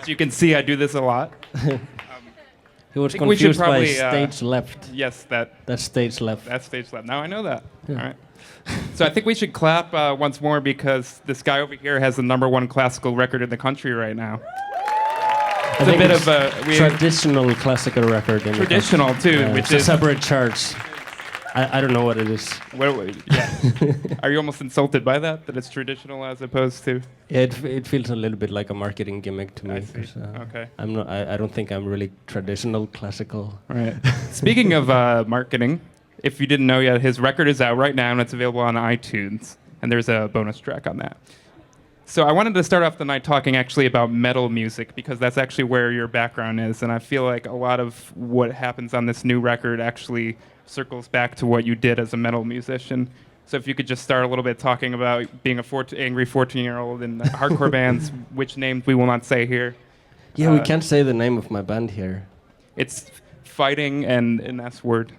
As you can see, I do this a lot. He was I think we should confused by probably, stage left. Yes, That's stage left. that's stage left. Now I know that. Yeah. All right. So I think we should clap once more because this guy over here has the #1 classical record in the country right now. It's a bit of a traditional classical record. In traditional too, which it's is a separate charts. I don't know what it is. Yeah. Are you almost insulted by that it's traditional as opposed to? Yeah, it feels a little bit like a marketing gimmick to me. I see. 'Cause, Okay. I'm not. I don't think I'm really traditional classical. All right. Speaking of marketing, if you didn't know yet, his record is out right now and it's available on iTunes. And there's a bonus track on that. So I wanted to start off the night talking actually about metal music because that's actually where your background is. And I feel like a lot of what happens on this new record actually circles back to what you did as a metal musician. So if you could just start a little bit talking about being angry 14-year-old in hardcore bands, which names we will not say here. Yeah, we can't say the name of my band here. It's fighting and an S word.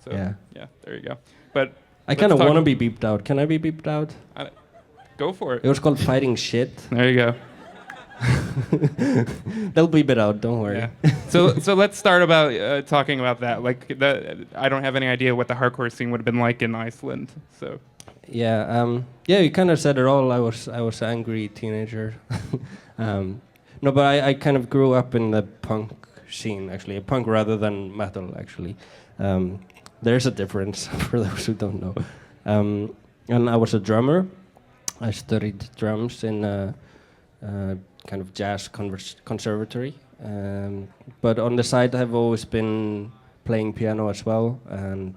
So, Yeah, there you go. But I kind of want to be beeped out. Can I be beeped out? Go for it. It was called Fighting Shit. There you go. They'll beep it out. Don't worry. Yeah. So let's start about talking about that. Like, I don't have any idea what the hardcore scene would have been like in Iceland. So. Yeah. You kind of said it all. I was an angry teenager. No, but I kind of grew up in the punk scene, actually, a punk rather than metal, actually. There's a difference for those who don't know. And I was a drummer. I studied drums in a kind of jazz conservatory. But on the side, I've always been playing piano as well. And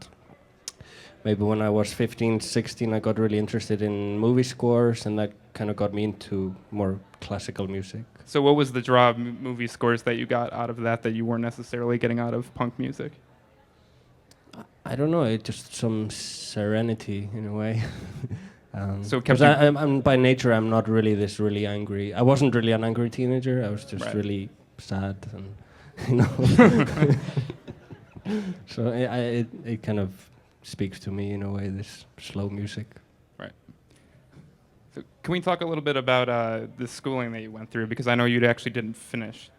maybe when I was 15, 16, I got really interested in movie scores, and that kind of got me into more classical music. So what was the draw of movie scores that you got out of that you weren't necessarily getting out of punk music? I don't know, it's just some serenity in a way. So I'm by nature, I'm not really angry. I wasn't really an angry teenager. I was just really sad, and So it kind of speaks to me in a way. This slow music. Right. So can we talk a little bit about the schooling that you went through? Because I know you actually didn't finish.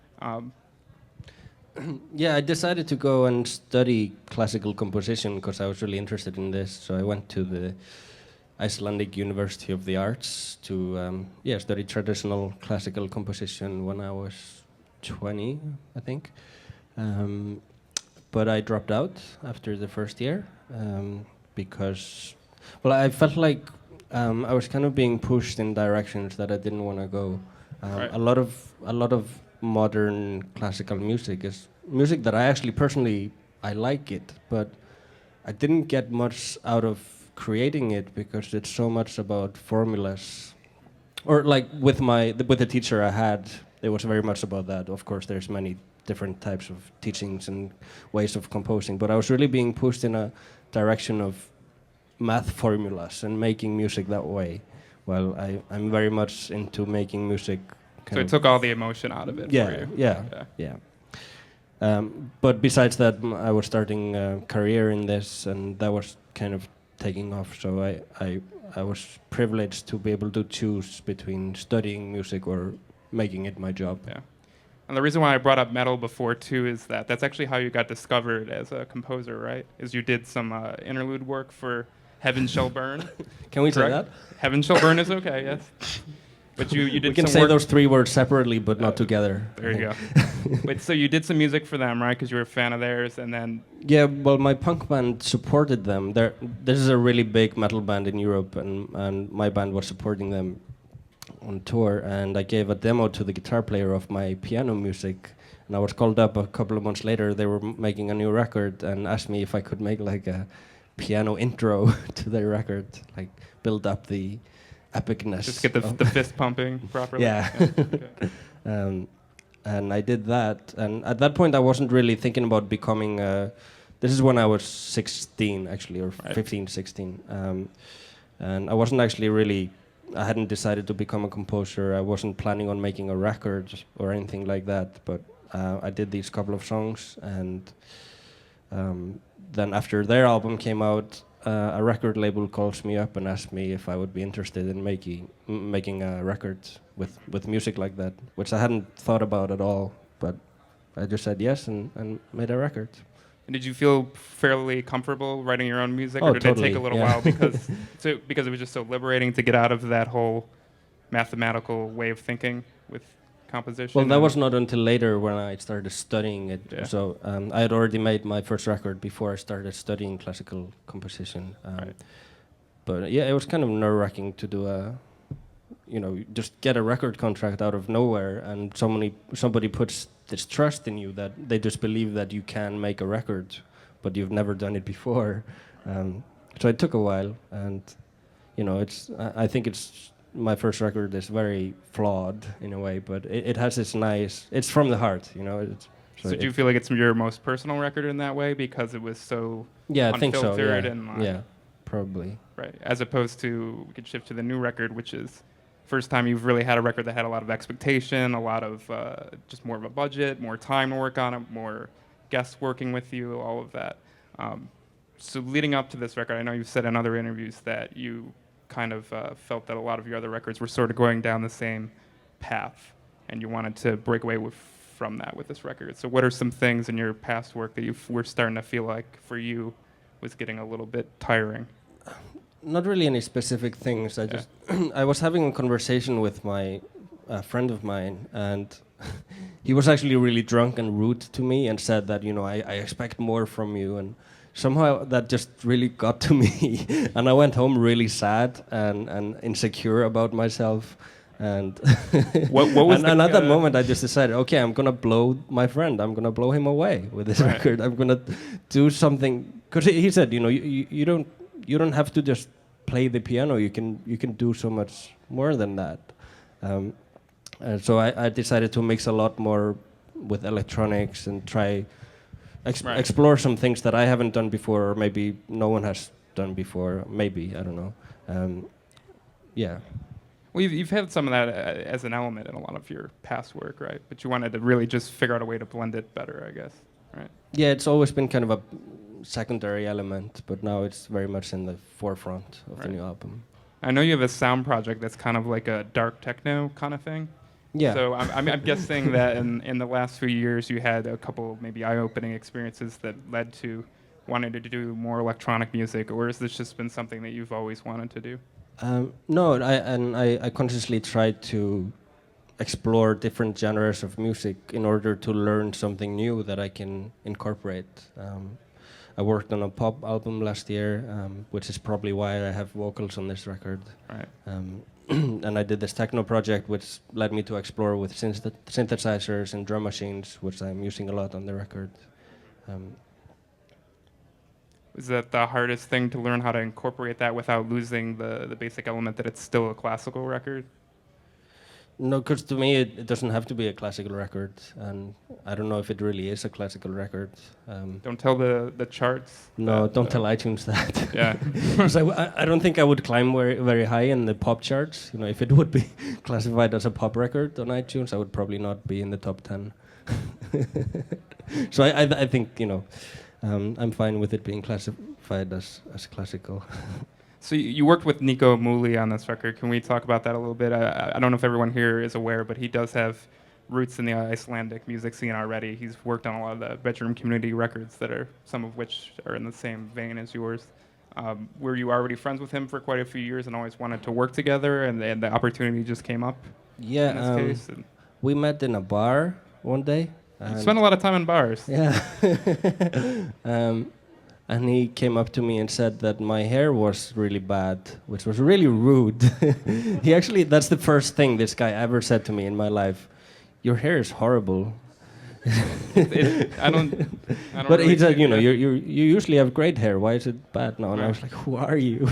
Yeah, I decided to go and study classical composition because I was really interested in this. So I went to the Icelandic University of the Arts to study traditional classical composition when I was 20, I think. But I dropped out after the first year because, I felt like I was kind of being pushed in directions that I didn't want to go. A lot of modern classical music is music that I actually personally I like it, but I didn't get much out of creating it because it's so much about formulas. Or like with the teacher I had, it was very much about that. Of course, there's many different types of teachings and ways of composing, but I was really being pushed in a direction of math formulas and making music that way. While I'm very much into making music. So it took all the emotion out of it for you. Yeah. But besides that, I was starting a career in this, and that was kind of taking off. So I was privileged to be able to choose between studying music or making it my job. Yeah. And the reason why I brought up metal before too is that that's actually how you got discovered as a composer, right? Is you did some interlude work for Heaven Shall Burn. Can we say that? Heaven Shall Burn is okay, yes. But you did. We can say those three words separately, but not together. There you go. Wait, so you did some music for them, right? Because you were a fan of theirs, and then. Yeah, well, my punk band supported them. This is a really big metal band in Europe, and my band was supporting them on tour. And I gave a demo to the guitar player of my piano music, and I was called up a couple of months later. They were making a new record and asked me if I could make like a piano intro to their record, like build up the epicness. Just get the fist pumping properly. Yeah. Okay. And I did that. And at that point, I wasn't really thinking about becoming this is when I was 16, actually, or 15, 16. And I wasn't actually really, I hadn't decided to become a composer. I wasn't planning on making a record or anything like that. But I did these couple of songs. And then after their album came out, a record label calls me up and asks me if I would be interested in making a record with music like that, which I hadn't thought about at all, but I just said yes and made a record. And did you feel fairly comfortable writing your own music, Oh, or did totally, it take a little yeah. while because it was just so liberating to get out of that whole mathematical way of thinking with composition? Well, that was not until later when I started studying it. Yeah. So I had already made my first record before I started studying classical composition. Right. But yeah, it was kind of nerve-wracking to do just get a record contract out of nowhere, and somebody puts this trust in you that they just believe that you can make a record, but you've never done it before. So it took a while, and I think my first record is very flawed in a way, but it has this nice. It's from the heart, So do you feel like it's your most personal record in that way because it was so I think so. unfiltered Yeah, and probably. right? As opposed to, we could shift to the new record, which is first time you've really had a record that had a lot of expectation, a lot of just more of a budget, more time to work on it, more guests working with you, all of that. So leading up to this record, I know you've said in other interviews that you kind of felt that a lot of your other records were sort of going down the same path, and you wanted to break away from that with this record. So what are some things in your past work that you were starting to feel like for you was getting a little bit tiring? Not really any specific things. I just I was having a conversation with my friend of mine, and he was actually really drunk and rude to me and said that I expect more from you, and somehow that just really got to me. And I went home really sad and insecure about myself. And what was and at that moment I just decided, okay, I'm gonna blow my friend. I'm gonna blow him away with this record. I'm gonna do something, because he said, you don't have to just play the piano. You can do so much more than that. And so I decided to mix a lot more with electronics and try explore some things that I haven't done before, or maybe no one has done before. Maybe, I don't know. Yeah. Well, you've had some of that as an element in a lot of your past work, right? But you wanted to really just figure out a way to blend it better, I guess, right? Yeah, it's always been kind of a secondary element, but now it's very much in the forefront of the new album. I know you have a sound project that's kind of like a dark techno kind of thing. Yeah. So I'm guessing that in the last few years you had a couple maybe eye-opening experiences that led to wanting to do more electronic music, or has this just been something that you've always wanted to do? No, I consciously tried to explore different genres of music in order to learn something new that I can incorporate. I worked on a pop album last year, which is probably why I have vocals on this record. Right. And I did this techno project, which led me to explore with synthesizers and drum machines, which I'm using a lot on the record. Is that the hardest thing, to learn how to incorporate that without losing the basic element that it's still a classical record? No, because to me it doesn't have to be a classical record, and I don't know if it really is a classical record. Don't tell the charts. No, don't tell iTunes that. Yeah. So I don't think I would climb very, very high in the pop charts. If it would be classified as a pop record on iTunes, I would probably not be in the top 10. So I think, I'm fine with it being classified as classical. So you worked with Nico Muhly on this record. Can we talk about that a little bit? I don't know if everyone here is aware, but he does have roots in the Icelandic music scene already. He's worked on a lot of the bedroom community records that are, some of which are in the same vein as yours. Were you already friends with him for quite a few years and always wanted to work together, and the opportunity just came up? Yeah, in this case? we met in a bar one day. You spent a lot of time in bars. Yeah. And he came up to me and said that my hair was really bad, which was really rude. That's the first thing this guy ever said to me in my life. Your hair is horrible. I don't but really he said, see you usually have great hair. Why is it bad now? And I was like, who are you?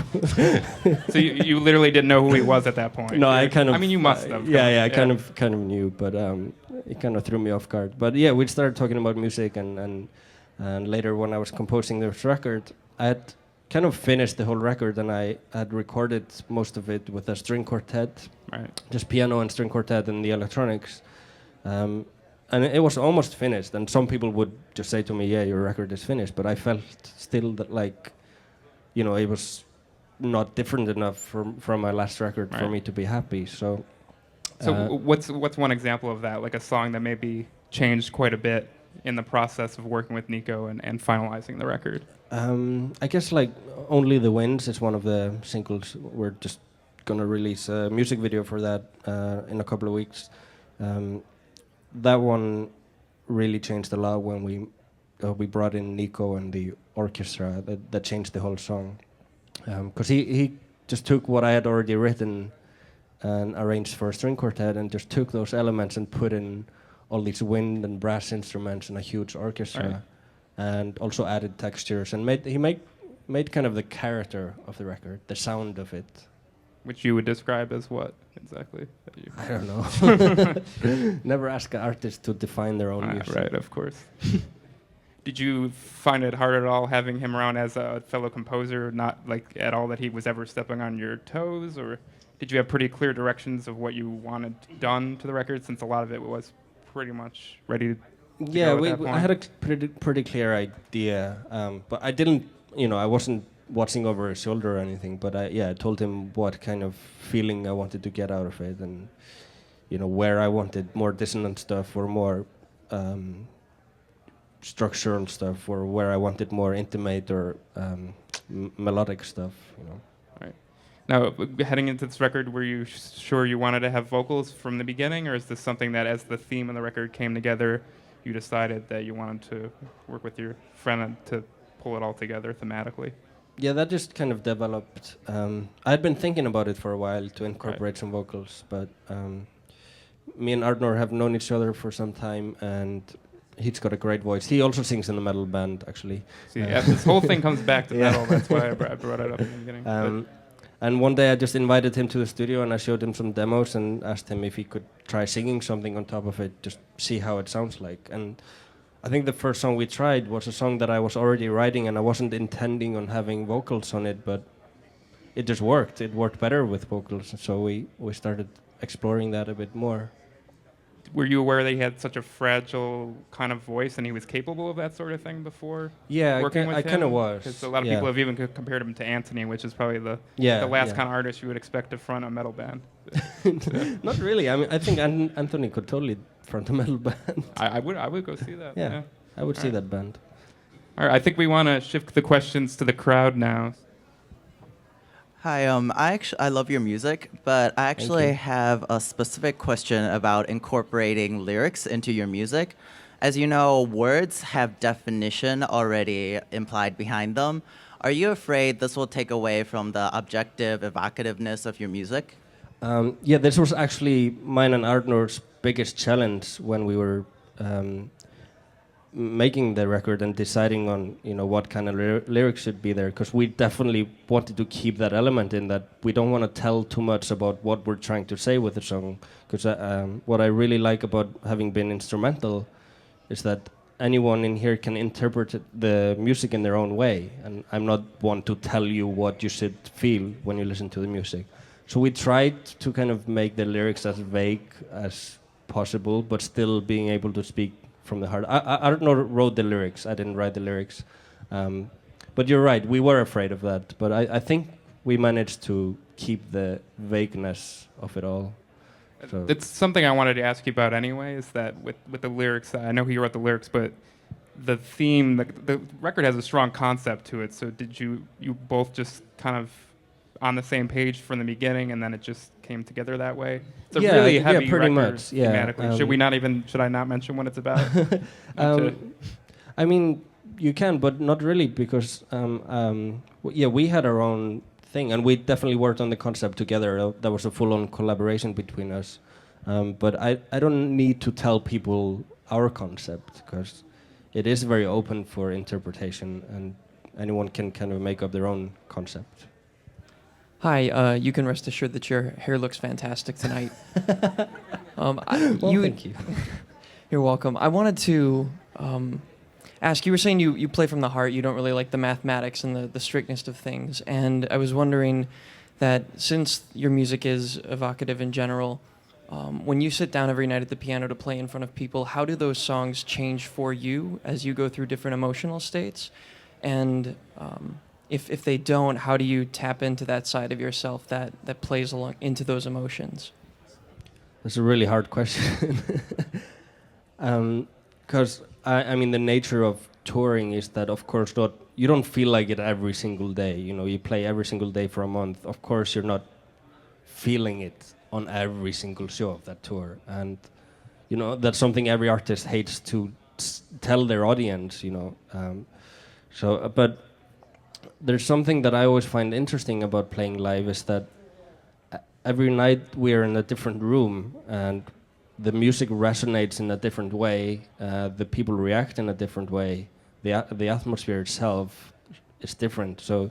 So you literally didn't know who he was at that point? No, I kind of. I mean, you must have. I kind of knew, but it kind of threw me off guard. But yeah, we started talking about music, and later when I was composing this record, I had kind of finished the whole record, and I had recorded most of it with a string quartet, right? Just piano and string quartet and the electronics. And it was almost finished, and some people would just say to me, yeah, your record is finished, but I felt still that it was not different enough from my last record for me to be happy. So what's one example of that, like a song that maybe changed quite a bit in the process of working with Nico and finalizing the record? I guess like Only the Winds is one of the singles. We're just gonna release a music video for that in a couple of weeks. That one really changed a lot when we brought in Nico and the orchestra. That changed the whole song, because he just took what I had already written and arranged for a string quartet and just took those elements and put in all these wind and brass instruments and a huge orchestra, and also added textures and made kind of the character of the record, the sound of it. Which you would describe as what exactly? I don't know. Never ask an artist to define their own music. Right, of course. Did you find it hard at all having him around as a fellow composer, not like at all that he was ever stepping on your toes, or did you have pretty clear directions of what you wanted done to the record, since a lot of it was pretty much ready to go at that point? I had a pretty clear idea, but I didn't, I wasn't watching over his shoulder or anything, but I told him what kind of feeling I wanted to get out of it, and where I wanted more dissonant stuff or more structural stuff, or where I wanted more intimate or melodic stuff. Right. Now, heading into this record, were you sure you wanted to have vocals from the beginning, or is this something that, as the theme of the record came together, you decided that you wanted to work with your friend to pull it all together thematically? Yeah, that just kind of developed. I'd been thinking about it for a while to incorporate some vocals, but me and Arnor have known each other for some time, and he's got a great voice. He also sings in a metal band, actually. See, this whole thing comes back to metal. That's why I brought it up in the beginning. And one day I just invited him to the studio, and I showed him some demos and asked him if he could try singing something on top of it, just see how it sounds like. And I think the first song we tried was a song that I was already writing, and I wasn't intending on having vocals on it, but it just worked. It worked better with vocals, so we started exploring that a bit more. Were you aware that he had such a fragile kind of voice, and he was capable of that sort of thing before? Yeah, working with I kind of him? was. Because a lot of people have even compared him to Anthony, which is probably the last kind of artist you would expect to front a metal band. Not really. I mean, I think Anthony could totally front a metal band. I would go see that. Yeah, I would see that band. All right, I think we want to shift the questions to the crowd now. Hi, I love your music, but I actually have a specific question about incorporating lyrics into your music. As you know, words have definition already implied behind them. Are you afraid this will take away from the objective evocativeness of your music? Yeah, this was actually mine and Arnor's biggest challenge when we were making the record and deciding on what kind of lyrics should be there, because we definitely wanted to keep that element in, that we don't want to tell too much about what we're trying to say with the song, because what I really like about having been instrumental is that anyone in here can interpret the music in their own way, and I'm not one to tell you what you should feel when you listen to the music. So we tried to kind of make the lyrics as vague as possible, but still being able to speak from the heart. Arnor wrote the lyrics. I didn't write the lyrics. But you're right, we were afraid of that. But I think we managed to keep the vagueness of it all. So it's something I wanted to ask you about anyway, is that with the lyrics, I know he wrote the lyrics, but the theme, the record has a strong concept to it. So did you both just kind of on the same page from the beginning, and then it just came together that way? It's a really heavy pretty record much, yeah. thematically. Should I not mention what it's about? I mean, you can, but not really, because we had our own thing, and we definitely worked on the concept together. That was a full-on collaboration between us. But I don't need to tell people our concept, because it is very open for interpretation, and anyone can kind of make up their own concept. Hi, you can rest assured that your hair looks fantastic tonight. Thank you. You're welcome. I wanted to ask, you were saying you play from the heart, you don't really like the mathematics and the strictness of things, and I was wondering that since your music is evocative in general, when you sit down every night at the piano to play in front of people, how do those songs change for you as you go through different emotional states? And if they don't, how do you tap into that side of yourself that plays along into those emotions? That's a really hard question. Because I mean, the nature of touring is that, of course, not you don't feel like it every single day. You know, you play every single day for a month. Of course, you're not feeling it on every single show of that tour, and you know that's something every artist hates to tell their audience. You know, but there's something that I always find interesting about playing live is that every night we're in a different room and the music resonates in a different way. The people react in a different way. The atmosphere itself is different. So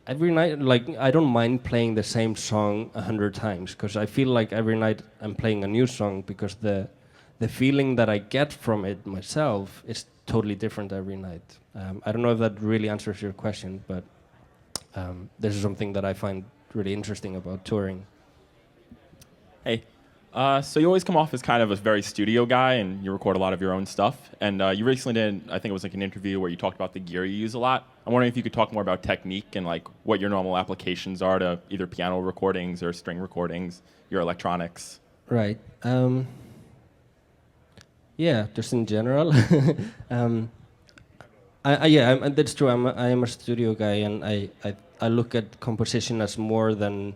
every night, like, I don't mind playing the same song 100 times because I feel like every night I'm playing a new song because the feeling that I get from it myself is totally different every night. I don't know if that really answers your question, but this is something that I find really interesting about touring. Hey, so you always come off as kind of a very studio guy, and you record a lot of your own stuff. And you recently did, I think it was like an interview where you talked about the gear you use a lot. I'm wondering if you could talk more about technique and like what your normal applications are to either piano recordings or string recordings, your electronics. Right. Yeah, just in general. That's true. I am a studio guy, and I look at composition as more than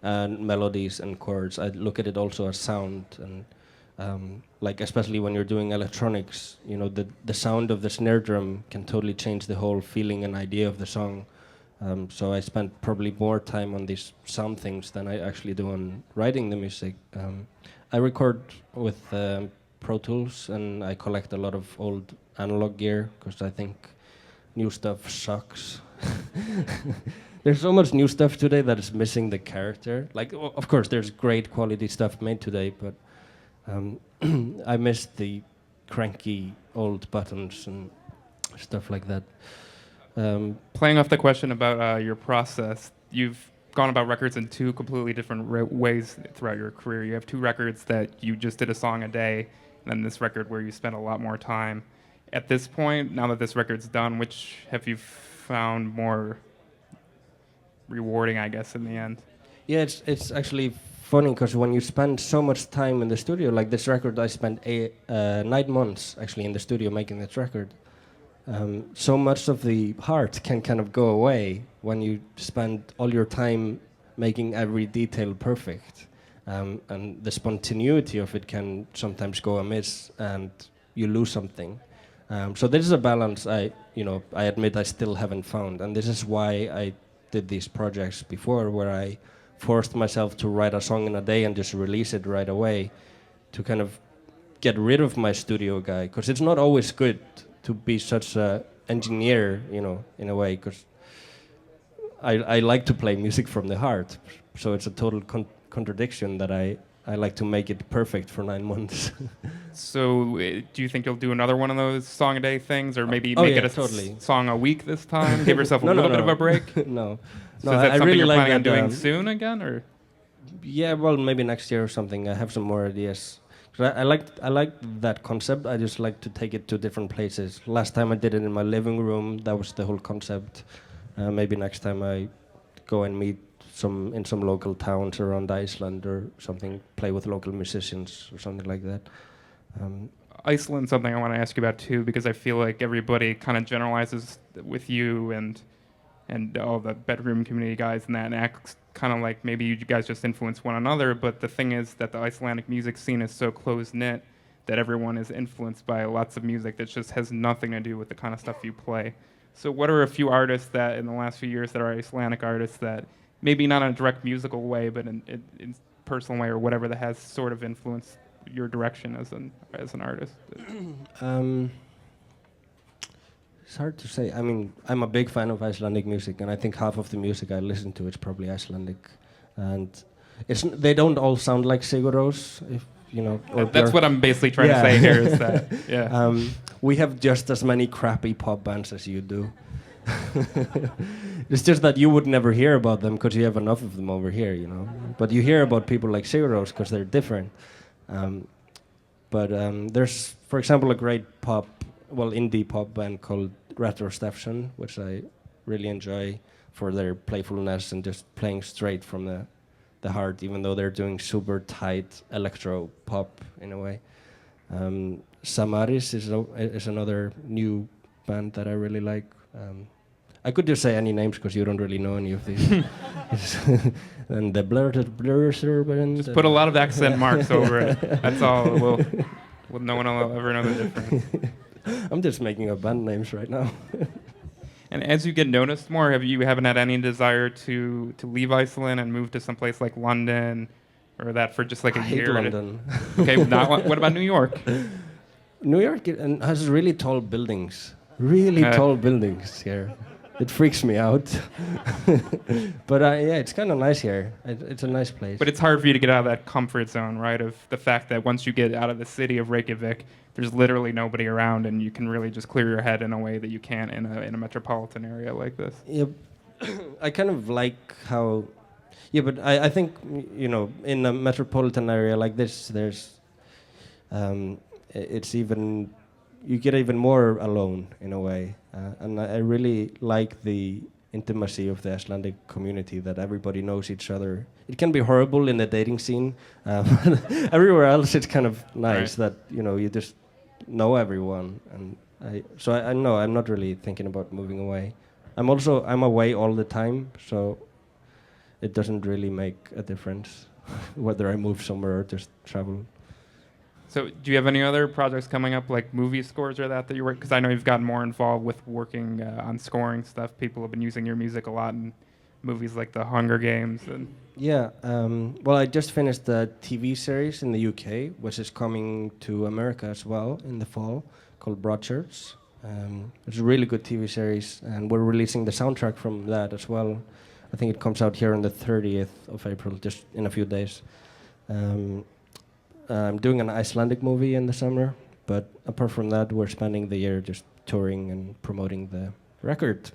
melodies and chords. I look at it also as sound, and like especially when you're doing electronics, you know, the sound of the snare drum can totally change the whole feeling and idea of the song. So I spend probably more time on these sound things than I actually do on writing the music. I record with Pro Tools, and I collect a lot of old analog gear because I think new stuff sucks. There's so much new stuff today that is missing the character. Like, of course, there's great quality stuff made today, but I miss the cranky old buttons and stuff like that. Playing off the question about your process, you've gone about records in two completely different ways throughout your career. You have two records that you just did a song a day, and then this record where you spent a lot more time. At this point, now that this record's done, which have you found more rewarding, I guess, in the end? Yeah, it's actually funny because when you spend so much time in the studio, like this record, I spent 9 months actually in the studio making this record. So much of the heart can kind of go away when you spend all your time making every detail perfect. And the spontaneity of it can sometimes go amiss and you lose something. So this is a balance I admit I still haven't found. And this is why I did these projects before where I forced myself to write a song in a day and just release it right away to kind of get rid of my studio guy. Because it's not always good to be such an engineer, you know, in a way, because I like to play music from the heart. So it's a total contradiction that I like to make it perfect for 9 months. So do you think you'll do another one of those song a day things, or maybe make it a totally. Song a week this time? Give yourself a little bit of a break? No. So is that something really you're like planning on that, doing soon again, or? Yeah, well, maybe next year or something. I have some more ideas. I like that concept. I just like to take it to different places. Last time I did it in my living room. That was the whole concept. Maybe next time I go and meet in some local towns around Iceland or something, play with local musicians or something like that. Iceland's something I want to ask you about too, because I feel like everybody kind of generalizes with you and all the bedroom community guys and that, and acts kind of like maybe you guys just influence one another. But the thing is that the Icelandic music scene is so close-knit that everyone is influenced by lots of music that just has nothing to do with the kind of stuff you play. So what are a few artists that in the last few years that are Icelandic artists that maybe not in a direct musical way, but in personal way or whatever, that has sort of influenced your direction as an artist? It's hard to say. I mean, I'm a big fan of Icelandic music, and I think half of the music I listen to is probably Icelandic. And they don't all sound like Sigur Rós, if you know. That's what I'm basically trying to say here. Is that we have just as many crappy pop bands as you do. It's just that you would never hear about them because you have enough of them over here, you know. But you hear about people like Sigur Rós because they're different. But there's, for example, a great indie pop band called Retrostefson, which I really enjoy for their playfulness and just playing straight from the heart, even though they're doing super tight electro pop in a way. Samaris is another new band that I really like. I could just say any names because you don't really know any of these. And the blurs. Just put a lot of accent marks over it. That's all. Well, no one will ever know the difference. I'm just making up band names right now. And as you get noticed more, haven't had any desire to leave Iceland and move to some place like London, or that for just like a I year? hate London. Okay, what about New York? New York has really tall buildings. Really tall buildings here. It freaks me out. But yeah, it's kind of nice here. It's a nice place. But it's hard for you to get out of that comfort zone, right? Of the fact that once you get out of the city of Reykjavik, there's literally nobody around, and you can really just clear your head in a way that you can't in a metropolitan area like this. Yeah, I kind of like how. Yeah, but I think in a metropolitan area like this, there's, it's even, you get even more alone in a way, and I really like the intimacy of the Icelandic community, that everybody knows each other. It can be horrible in the dating scene. Everywhere else, it's kind of nice that you just know everyone, and I know I'm not really thinking about moving away. I'm away all the time, so it doesn't really make a difference whether I move somewhere or just travel. So do you have any other projects coming up, like movie scores or that you work? Because I know you've gotten more involved with working on scoring stuff. People have been using your music a lot in movies like The Hunger Games. Yeah, well, I just finished the TV series in the UK, which is coming to America as well in the fall, called Broadchurch. It's a really good TV series, and we're releasing the soundtrack from that as well. I think it comes out here on the 30th of April, just in a few days. I'm doing an Icelandic movie in the summer, but apart from that, we're spending the year just touring and promoting the record.